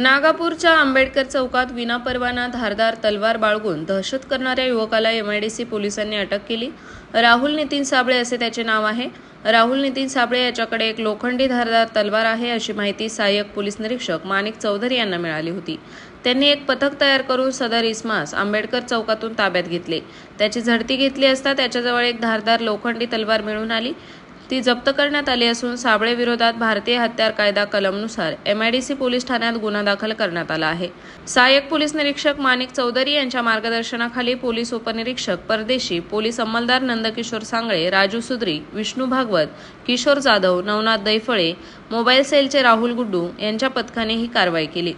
नागापूरच्या आंबेडकर चौकात विनापरवाना धारदार तलवार बाळगून दहशत करणाऱ्या युवकाला एमआयडीसी पोलिसांनी अटक केली। राहुल नितीन साबळे असे त्याचे नाव आहे। राहुल नितीन साबळे याच्याकडे एक लोखंडी धारदार तलवार आहे अशी माहिती सहाय्यक पोलीस निरीक्षक माणिक चौधरी यांना मिळाली होती। त्यांनी एक पथक तयार करून सदर इसमास आंबेडकर चौकातून ताब्यात घेतले। त्याची झडती घेतली असता त्याच्याजवळ एक धारदार लोखंडी तलवार मिळून आली। ती जप्त करण्यात आली असून साबळे विरोधात भारतीय हत्यार कायदा कलमनुसार एमआयडीसी पोलीस ठाण्यात गुन्हा दाखल करण्यात आला आहे। सहाय्यक पोलीस निरीक्षक माणिक चौधरी यांच्या मार्गदर्शनाखाली पोलीस उपनिरीक्षक परदेशी, पोलीस अंमलदार नंदकिशोर सांगळे, राजू सुद्री, विष्णू भागवत, किशोर जाधव, नवनाथ दैफळे, मोबाईल सेलचे राहुल गुड्डू यांच्या पथकाने ही कारवाई केली।